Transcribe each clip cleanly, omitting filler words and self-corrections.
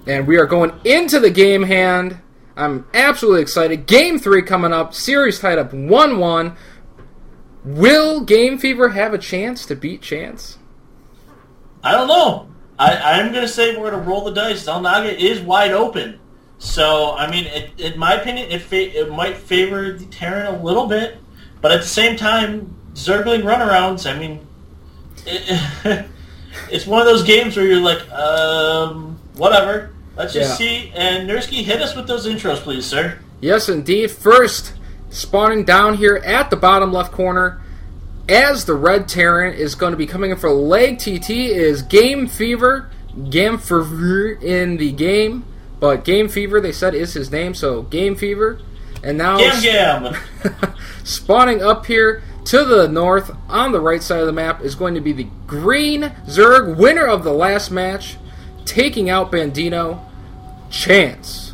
And we are going into the game hand. I'm absolutely excited. Game 3 coming up. Series tied up 1-1. Will Game Fever have a chance to beat ChAnCe? I don't know. I'm going to say we're going to roll the dice. Zelnaga is wide open. So, I mean, in my opinion, it might favor the Terran a little bit. But at the same time, Zergling runarounds, I mean, it's one of those games where you're like, whatever. Let's just see. And Nursky, hit us with those intros, please, sir. Yes, indeed. First, spawning down here at the bottom left corner, as the red Terran is going to be coming in for LaGTT, is Game Fever, gamfvr in the game. But Game Fever, they said, is his name, so Game Fever. And now Gam. spawning up here to the north on the right side of the map is going to be the green Zerg, winner of the last match, taking out Bandino, ChAnCe.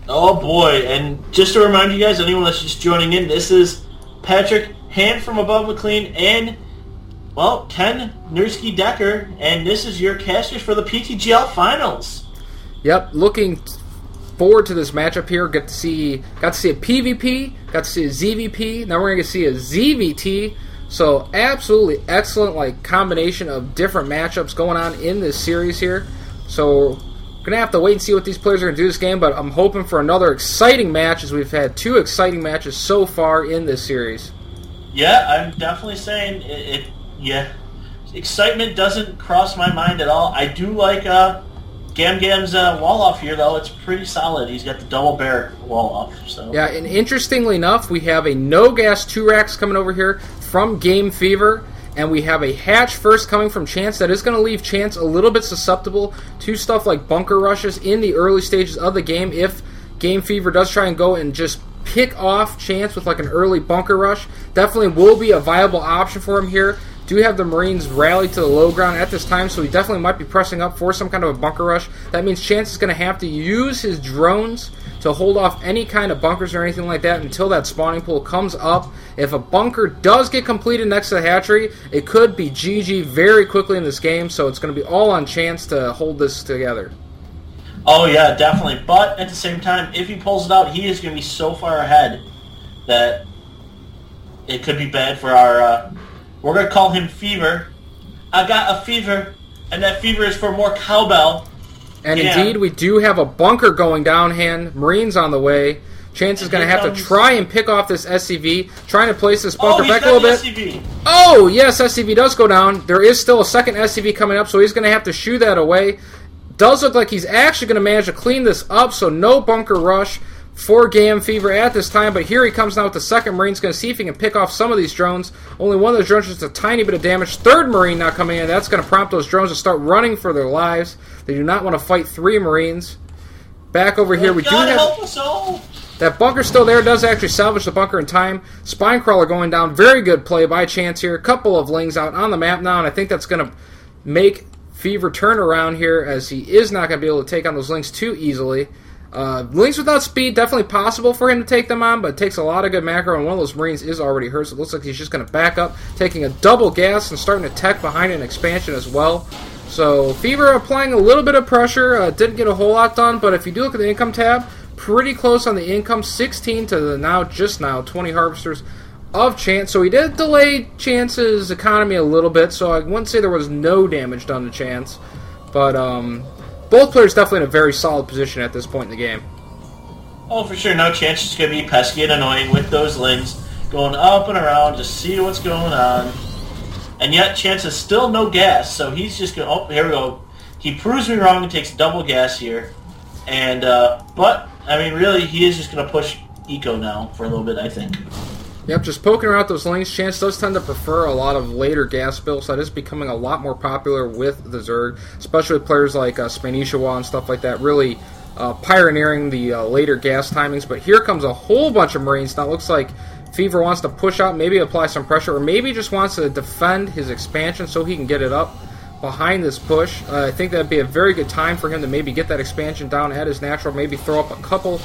Oh boy, and just to remind you guys, anyone that's just joining in, this is Patrick, hand from above McLean, and, well, Ken Nursky Decker, and this is your casters for the PTGL Finals. Yep, looking forward to this matchup here. Got to see a PvP, got to see a ZVP, now we're going to see a ZVT. So absolutely excellent combination of different matchups going on in this series here. So we're going to have to wait and see what these players are going to do this game, but I'm hoping for another exciting match, as we've had 2 exciting matches so far in this series. Yeah, I'm definitely saying it. Excitement doesn't cross my mind at all. I do like Gam's wall off here, though. It's pretty solid. He's got the double bear wall off. So yeah, and interestingly enough, we have a no-gas 2-racks coming over here from Game Fever, and we have a hatch first coming from ChAnCe. That is going to leave ChAnCe a little bit susceptible to stuff like bunker rushes in the early stages of the game. If Game Fever does try and go and just pick off ChAnCe with an early bunker rush, definitely will be a viable option for him here. Do have the Marines rally to the low ground at this time, so he definitely might be pressing up for some kind of a bunker rush. That means ChAnCe is going to have to use his drones to hold off any kind of bunkers or anything like that until that spawning pool comes up. If a bunker does get completed next to the hatchery, it could be GG very quickly in this game, so it's going to be all on ChAnCe to hold this together. Oh yeah, definitely. But at the same time, if he pulls it out, he is going to be so far ahead that it could be bad for our... we're going to call him Fever. I got a fever, and that fever is for more cowbell. And indeed, we do have a bunker going down hand. Marines on the way. ChAnCe is going to have to try and pick off this SCV, trying to place this bunker back a little bit. SCV. Oh, yes, SCV does go down. There is still a second SCV coming up, so he's going to have to shoo that away. Does look like he's actually going to manage to clean this up, so no bunker rush for Game Fever at this time, but here he comes now with the second Marine. He's going to see if he can pick off some of these drones. Only one of those drones, just a tiny bit of damage. Third Marine now coming in. That's going to prompt those drones to start running for their lives. They do not want to fight 3 Marines. Back over here, we do have... help us all. That bunker's still there. Does actually salvage the bunker in time. Spinecrawler going down. Very good play by ChAnCe here. A couple of Lings out on the map now, and I think that's going to make Fever turn around here, as he is not going to be able to take on those Lings too easily. Lings without speed, definitely possible for him to take them on, but it takes a lot of good macro, and one of those Marines is already hurt, so it looks like he's just going to back up, taking a double gas and starting to tech behind an expansion as well. So Fever applying a little bit of pressure, didn't get a whole lot done, but if you do look at the income tab, pretty close on the income, 16 to the just now 20 harvesters of ChAnCe. So he did delay ChAnCe's economy a little bit, so I wouldn't say there was no damage done to ChAnCe, but both players definitely in a very solid position at this point in the game. Oh, for sure. No ChAnCe is going to be pesky and annoying with those Lings, going up and around to see what's going on. And yet ChAnCe has still no gas, so he's just going to... Oh, here we go. He proves me wrong and takes double gas here. And, but, I mean, really, he is just going to push Eco now for a little bit, I think. Yep, just poking around those Lings. ChAnCe does tend to prefer a lot of later gas builds, so that is becoming a lot more popular with the Zerg, especially with players like Spanishawa and stuff like that, really pioneering the later gas timings. But here comes a whole bunch of Marines. Now it looks like Fever wants to push out, maybe apply some pressure, or maybe just wants to defend his expansion so he can get it up behind this push. I think that would be a very good time for him to maybe get that expansion down at his natural, maybe throw up a couple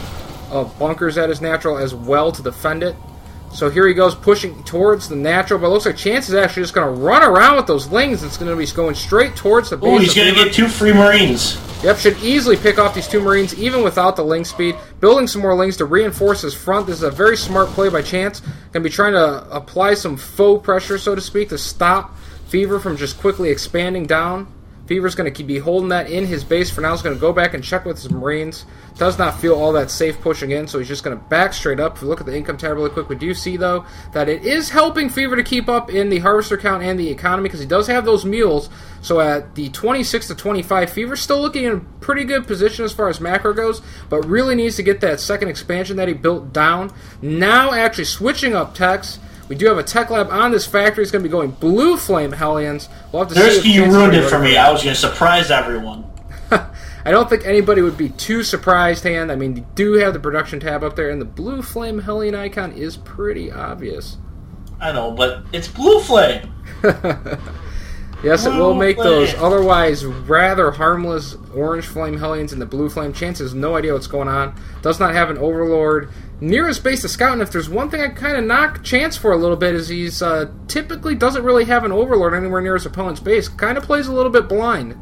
of bunkers at his natural as well to defend it. So here he goes pushing towards the natural, but it looks like ChAnCe is actually just going to run around with those Lings. It's going to be going straight towards the base. Oh, he's going to get 2 free Marines. Yep, should easily pick off these 2 Marines even without the Ling speed. Building some more Lings to reinforce his front. This is a very smart play by ChAnCe. Going to be trying to apply some faux pressure, so to speak, to stop Fever from just quickly expanding down. Fever's going to be holding that in his base for now. He's going to go back and check with his Marines. Does not feel all that safe pushing in, so he's just going to back straight up. If we look at the income tab really quick, we do see, though, that it is helping Fever to keep up in the Harvester count and the economy, because he does have those mules. So at the 26 to 25, Fever's still looking in a pretty good position as far as macro goes, but really needs to get that second expansion that he built down. Now actually switching up techs. We do have a tech lab on this factory. It's going to be going Blue Flame Hellions. We'll have to see. You ruined it for me. I was going to surprise everyone. I don't think anybody would be too surprised, Han. I mean, you do have the production tab up there, and the Blue Flame Hellion icon is pretty obvious. I know, but it's Blue Flame. Yes, it will make those otherwise rather harmless Orange Flame Hellions and the Blue Flame. ChAnCe has no idea what's going on. Does not have an Overlord near his base to scout, and if there's one thing I kind of knock ChAnCe for a little bit is he's typically doesn't really have an Overlord anywhere near his opponent's base. Kind of plays a little bit blind.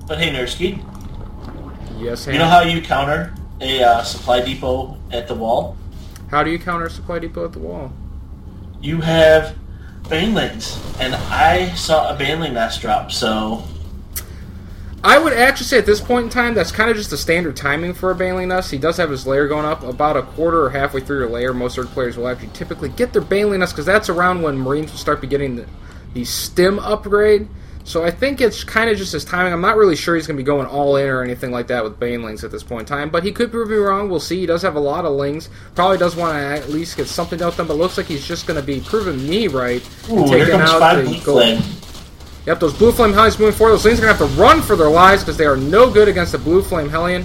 But hey, Nursky. Yes, Han. You know how you counter a supply depot at the wall? How do you counter a supply depot at the wall? You have Banelings, and I saw a Baneling nest drop, so... I would actually say at this point in time, that's kind of just the standard timing for a Baneling nest. He does have his layer going up about a quarter or halfway through your layer. Most Zerg players will actually typically get their Baneling nest, because that's around when Marines will start getting the stim upgrade. So I think it's kind of just his timing. I'm not really sure he's going to be going all in or anything like that with Banelings at this point in time, but he could prove me wrong. We'll see. He does have a lot of Lings. Probably does want to at least get something out with them, but looks like he's just going to be proving me right. Ooh, here comes 5 Blue Flame. Yep, those Blue Flame Hellions moving forward. Those Lings are going to have to run for their lives because they are no good against the Blue Flame Hellion,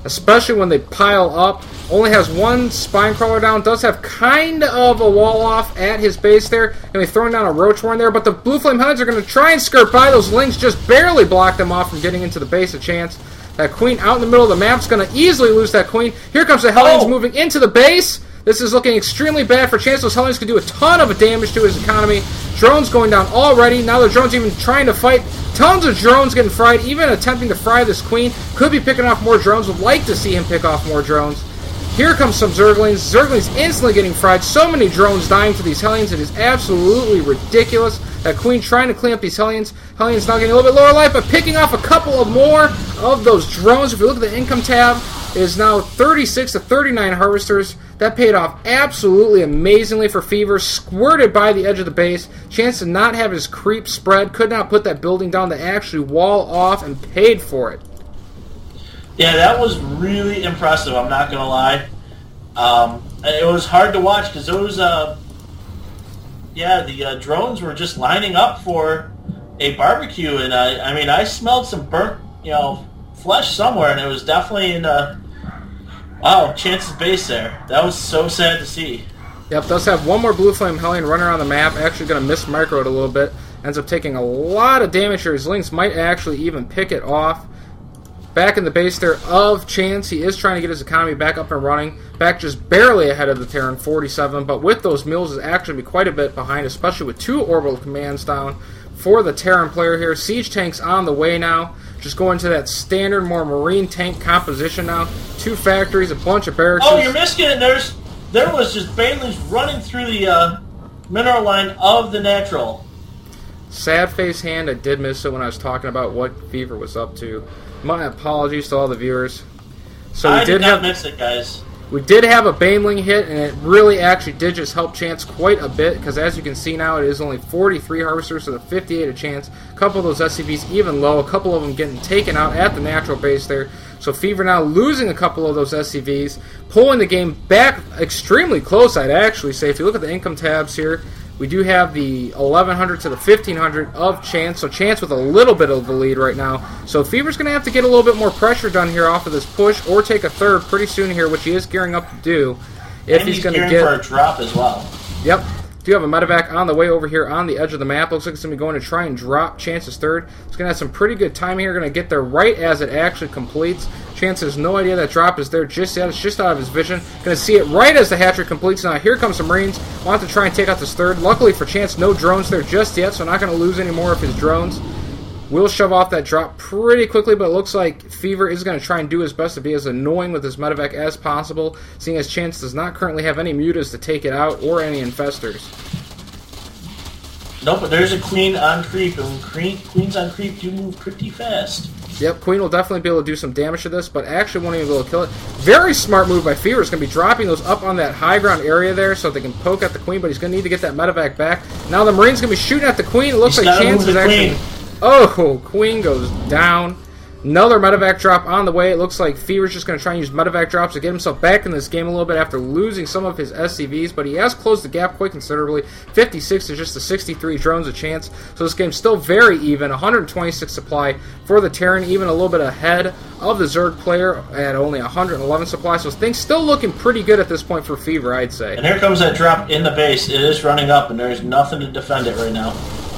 especially when they pile up. Only has 1 Spine Crawler down. Does have kind of a wall off at his base there. Going to be throwing down a Roach Warren there, but the Blue Flame Hellions are going to try and skirt by. Those Lings just barely block them off from getting into the base of ChAnCe. That Queen out in the middle of the map is going to easily lose that Queen. Here comes the Hellions moving into the base. This is looking extremely bad for ChAnCe. Those Hellions can do a ton of damage to his economy. Drones going down already. Now the drones even trying to fight. Tons of drones getting fried, even attempting to fry this Queen. Could be picking off more drones. Would like to see him pick off more drones. Here comes some Zerglings. Zerglings instantly getting fried. So many drones dying to these Hellions. It is absolutely ridiculous. That Queen trying to clean up these Hellions. Hellions now getting a little bit lower life, but picking off a couple of more of those drones. If you look at the income tab, it is now 36 to 39 Harvesters. That paid off absolutely amazingly for Fever. Squirted by the edge of the base. ChAnCe to not have his creep spread. Could not put that building down to actually wall off, and paid for it. Yeah, that was really impressive, I'm not going to lie. It was hard to watch because those, the drones were just lining up for a barbecue, and I mean, I smelled some burnt, flesh somewhere, and it was definitely in, ChAnCe's base there. That was so sad to see. Yep, does have 1 more Blue Flame Hellion running around the map. Actually going to miss micro it a little bit. Ends up taking a lot of damage here. His Lings might actually even pick it off. Back in the base there of ChAnCe. He is trying to get his economy back up and running. Back just barely ahead of the Terran, 47. But with those mules, is actually be quite a bit behind, especially with 2 orbital commands down for the Terran player here. Siege tanks on the way now. Just going to that standard, more Marine tank composition now. 2 factories, a bunch of barracks. Oh, you're missing it. There was just Banelings running through the mineral line of the natural. Sad face hand. I did miss it when I was talking about what Fever was up to. My apologies to all the viewers. So I did not miss it, guys. We did have a Baneling hit, and it really actually did just help ChAnCe quite a bit, because as you can see now, it is only 43 Harvesters to the 58 of ChAnCe. A couple of those SCVs even low, a couple of them getting taken out at the natural base there. So Fever now losing a couple of those SCVs, pulling the game back extremely close, I'd actually say. If you look at the income tabs here, we do have the 1100 to the 1500 of ChAnCe, so ChAnCe with a little bit of the lead right now. So Fever's going to have to get a little bit more pressure done here off of this push, or take a third pretty soon here, which he is gearing up to do. If he's going to get for a drop as well. Yep. Do have a medevac on the way over here on the edge of the map. Looks like it's going to be going to try and drop ChAnCe's third. It's going to have some pretty good time here. Going to get there right as it actually completes. ChAnCe has no idea that drop is there just yet. It's just out of his vision. Going to see it right as the hatchery completes. Now here comes some Marines. Want to try and take out this third. Luckily for ChAnCe, no drones there just yet, so not going to lose any more of his drones. will shove off that drop pretty quickly, but it looks like Fever is going to try and do his best to be as annoying with his medevac as possible, seeing as ChAnCe does not currently have any mutas to take it out or any infestors. Nope, but there's a queen on creep, and queens on creep do move pretty fast. Yep, Queen will definitely be able to do some damage to this, but actually won't even be able to kill it. Very smart move by Fever. He's going to be dropping those up on that high ground area there so they can poke at the Queen, but he's going to need to get that medevac back. Now the Marine's going to be shooting at the Queen. It looks like ChAnCe is actually... Oh, Queen goes down. Another medevac drop on the way. It looks like Fever's just going to try and use medevac drops to get himself back in this game a little bit after losing some of his SCVs, but he has closed the gap quite considerably. 56 to just the 63 drones of ChAnCe. So this game's still very even. 126 supply for the Terran, even a little bit ahead of the Zerg player at only 111 supply. So things still looking pretty good at this point for Fever, I'd say. And here comes that drop in the base. It is running up, and there's nothing to defend it right now.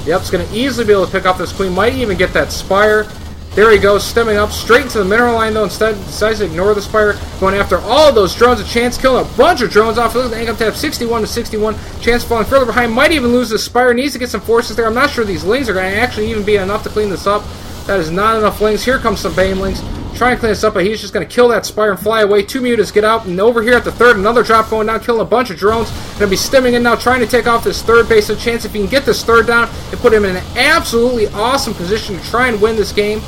Yep, it's going to easily be able to pick off this Queen. Might even get that Spire. There he goes, stemming up straight into the mineral line, though. Instead, decides to ignore the Spire, going after all of those drones of ChAnCe, killing a bunch of drones off. Look at the income tab, 61 to 61. ChAnCe falling further behind, might even lose the Spire. Needs to get some forces there. I'm not sure these Lings are going to actually even be enough to clean this up. That is not enough Lings. Here comes some Banelings. Try and clean this up, but he's just going to kill that Spire and fly away. 2 mutas get out, and over here at the third, another drop going down, killing a bunch of drones. Going to be stemming in now, trying to take off this third base of ChAnCe. If he can get this third down, and put him in an absolutely awesome position to try and win this game.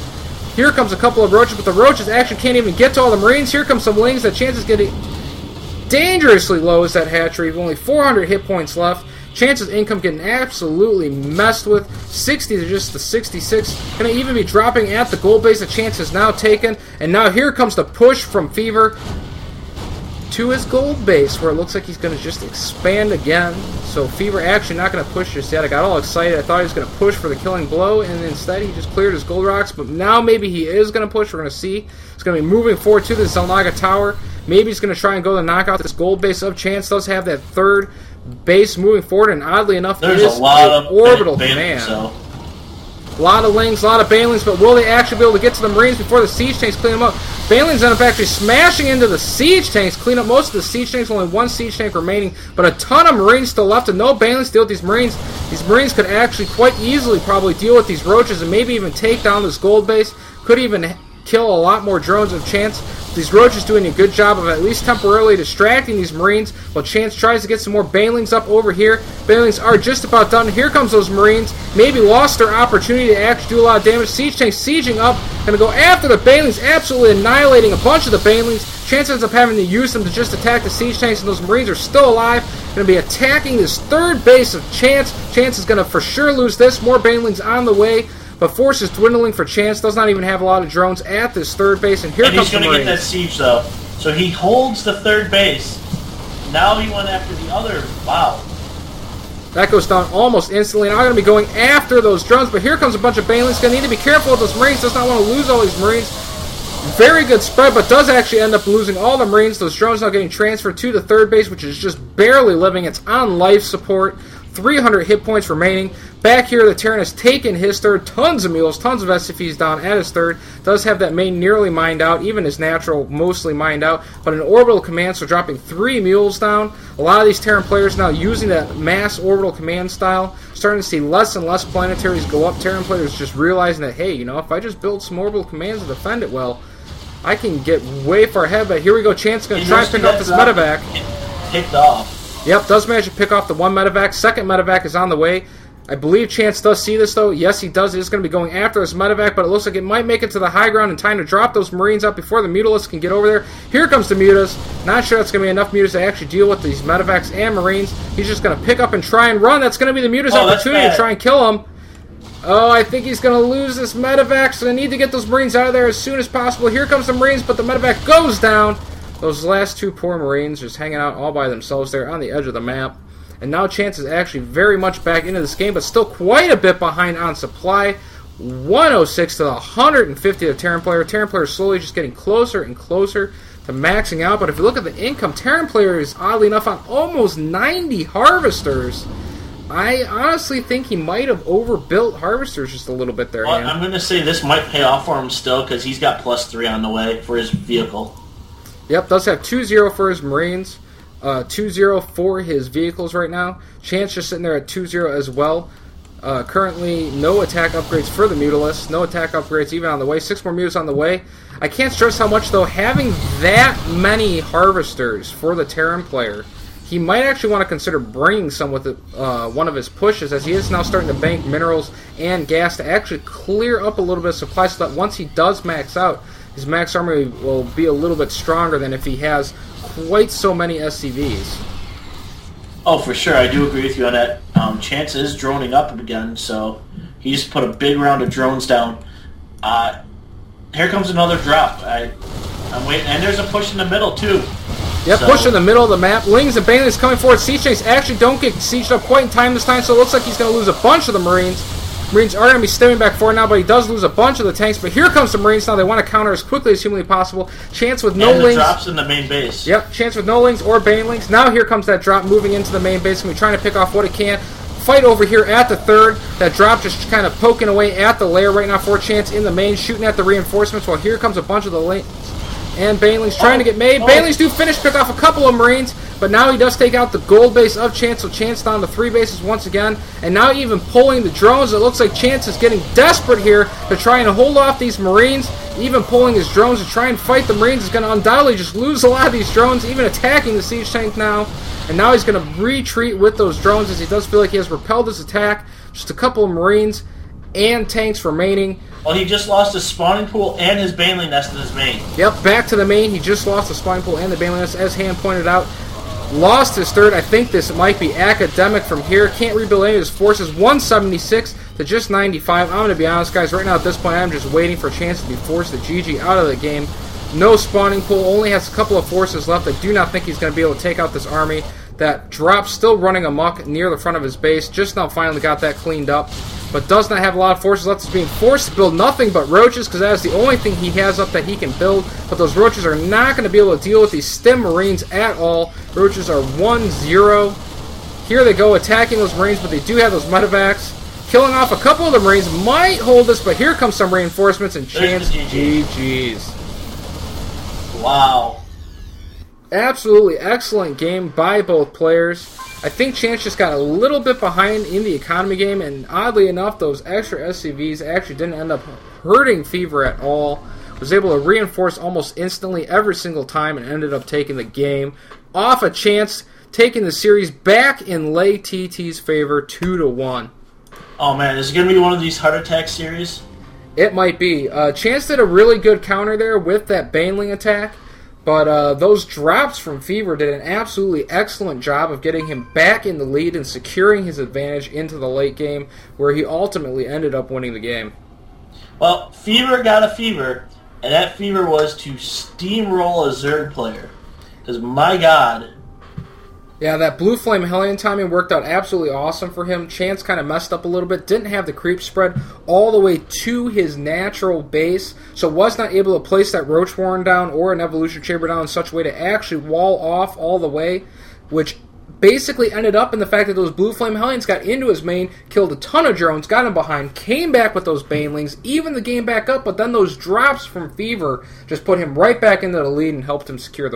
Here comes a couple of Roaches, but the Roaches actually can't even get to all the Marines. Here comes some Lings that ChAnCe is getting dangerously low as that hatchery. Only 400 hit points left. ChAnCe's income getting absolutely messed with. 60 to just the 66. Going to even be dropping at the gold base that ChAnCe has now taken. And now here comes the push from Fever to his gold base, where it looks like he's going to just expand again. So Fever actually not going to push just yet. I got all excited. I thought he was going to push for the killing blow, and instead he just cleared his gold rocks. But now maybe he is going to push. We're going to see. He's going to be moving forward to the Zelnaga Tower. Maybe he's going to try and go to knock out this gold base of ChAnCe. Does have that third base moving forward, and oddly enough, there's it is a lot of orbital command. A lot of Lings, a lot of Banelings, but will they actually be able to get to the Marines before the siege tanks clean them up? Banelings end up actually smashing into the siege tanks, clean up most of the siege tanks, only one siege tank remaining, but a ton of Marines still left, and no Banelings deal with these Marines. These Marines could actually quite easily probably deal with these Roaches and maybe even take down this gold base. Could even kill a lot more drones of ChAnCe. These Roaches doing a good job of at least temporarily distracting these Marines while ChAnCe tries to get some more Banelings up over here. Banelings are just about done. Here comes those Marines. Maybe lost their opportunity to actually do a lot of damage. Siege tanks sieging up. Going to go after the Banelings, absolutely annihilating a bunch of the Banelings. ChAnCe ends up having to use them to just attack the siege tanks, and those Marines are still alive. Going to be attacking this third base of ChAnCe. ChAnCe is going to for sure lose this. More Banelings on the way. But force is dwindling for ChAnCe. Does not even have a lot of drones at this third base. And here comes the Marines. He's going to get that siege, though. So he holds the third base. Now he went after the other. Wow. That goes down almost instantly. Now I'm going to be going after those drones. But here comes a bunch of Banelings. Going to need to be careful with those Marines. Does not want to lose all these Marines. Very good spread, but does actually end up losing all the Marines. Those drones now getting transferred to the third base, which is just barely living. It's on life support. 300 hit points remaining. Back here, the Terran has taken his third. Tons of mules, tons of SCVs down at his third. Does have that main nearly mined out, even his natural mostly mined out. But an orbital command, so dropping 3 mules down. A lot of these Terran players now using that mass orbital command style. Starting to see less and less planetaries go up. Terran players just realizing that, hey, you know, if I just build some orbital commands to defend it well, I can get way far ahead. But here we go, ChAnCe going to try and pick up this medevac. Picked off. Yep, does manage to pick off the one medevac. Second medevac is on the way. I believe ChAnCe does see this, though. Yes, he does. He is going to be going after this medevac, but it looks like it might make it to the high ground in time to drop those Marines out before the Mutalisks can get over there. Here comes the Mutas. Not sure that's going to be enough Mutas to actually deal with these medevacs and Marines. He's just going to pick up and try and run. That's going to be the Mutas' opportunity to try and kill him. Oh, I think he's going to lose this medevac, so they need to get those Marines out of there as soon as possible. Here comes the Marines, but the medevac goes down. Those last 2 poor Marines just hanging out all by themselves there on the edge of the map. And now ChAnCe is actually very much back into this game, but still quite a bit behind on supply. 106 to the 150 of Terran player. Terran player is slowly just getting closer and closer to maxing out. But if you look at the income, Terran player is oddly enough on almost 90 harvesters. I honestly think he might have overbuilt harvesters just a little bit there. Well, I'm going to say this might pay off for him still because he's got +3 on the way for his vehicle. Yep, does have 2-0 for his Marines. 2-0 for his vehicles right now. ChAnCe just sitting there at 2-0 as well. Currently, no attack upgrades for the Mutalisk. No attack upgrades even on the way. 6 more Mutas on the way. I can't stress how much, though, having that many Harvesters for the Terran player, he might actually want to consider bringing some with one of his pushes, as he is now starting to bank minerals and gas to actually clear up a little bit of supply, so that once he does max out, his max army will be a little bit stronger than if he has quite so many SCVs. Oh, for sure. I do agree with you on that. ChAnCe is droning up again, so he just put a big round of drones down. Here comes another drop. I'm waiting, and there's a push in the middle, too. Yep, push in the middle of the map. Lings and Banelings coming forward. Siege tanks actually don't get sieged up quite in time this time, so it looks like he's going to lose a bunch of the Marines. Marines are going to be stepping back forward now, but he does lose a bunch of the tanks. But here comes the Marines now. They want to counter as quickly as humanly possible. ChAnCe with no Lings. Drops in the main base. Yep, ChAnCe with no Lings or Banelings. Now here comes that drop moving into the main base. Going to be trying to pick off what it can. Fight over here at the third. That drop just kind of poking away at the lair right now for ChAnCe in the main, shooting at the reinforcements, while here comes a bunch of the Lings and Banelings trying to get made. Banelings do finish, pick off a couple of Marines, but now he does take out the gold base of ChAnCe, so ChAnCe down to 3 bases once again, and now even pulling the drones. It looks like ChAnCe is getting desperate here to try and hold off these Marines. Even pulling his drones to try and fight the Marines is going to undoubtedly just lose a lot of these drones, even attacking the siege tank now. And now he's going to retreat with those drones, as he does feel like he has repelled his attack. Just a couple of Marines and tanks remaining. Well, he just lost his spawning pool and his baneling nest in his main. Yep, back to the main. He just lost the spawning pool and the baneling nest, as Han pointed out. Lost his third. I think this might be academic from here. Can't rebuild any of his forces. 176 to just 95. I'm going to be honest, guys. Right now at this point, I'm just waiting for ChAnCe to be forced to GG out of the game. No spawning pool. Only has a couple of forces left. I do not think he's going to be able to take out this army. That drop still running amok near the front of his base. Just now finally got that cleaned up. But does not have a lot of forces left. He's being forced to build nothing but roaches, because that is the only thing he has up that he can build. But those roaches are not going to be able to deal with these stem Marines at all. Roaches are 1-0. Here they go attacking those Marines, but they do have those medevacs. Killing off a couple of the Marines. Might hold this, but here comes some reinforcements, and ChAnCe GG's. Wow. Absolutely excellent game by both players. I think ChAnCe just got a little bit behind in the economy game, and oddly enough, those extra SCVs actually didn't end up hurting Fever at all. Was able to reinforce almost instantly every single time and ended up taking the game off a ChAnCe, taking the series back in LaGTT's favor 2-1. Oh man, is it going to be one of these heart attack series? It might be. ChAnCe did a really good counter there with that Baneling attack. But those drops from Fever did an absolutely excellent job of getting him back in the lead and securing his advantage into the late game, where he ultimately ended up winning the game. Well, Fever got a fever, and that fever was to steamroll a Zerg player. Because, my God. Yeah, that Blue Flame Hellion timing worked out absolutely awesome for him. ChAnCe kind of messed up a little bit. Didn't have the creep spread all the way to his natural base, so was not able to place that Roach Warren down or an Evolution Chamber down in such a way to actually wall off all the way, which basically ended up in the fact that those Blue Flame Hellions got into his main, killed a ton of drones, got him behind, came back with those Banelings, even the game back up, but then those drops from Fever just put him right back into the lead and helped him secure the win.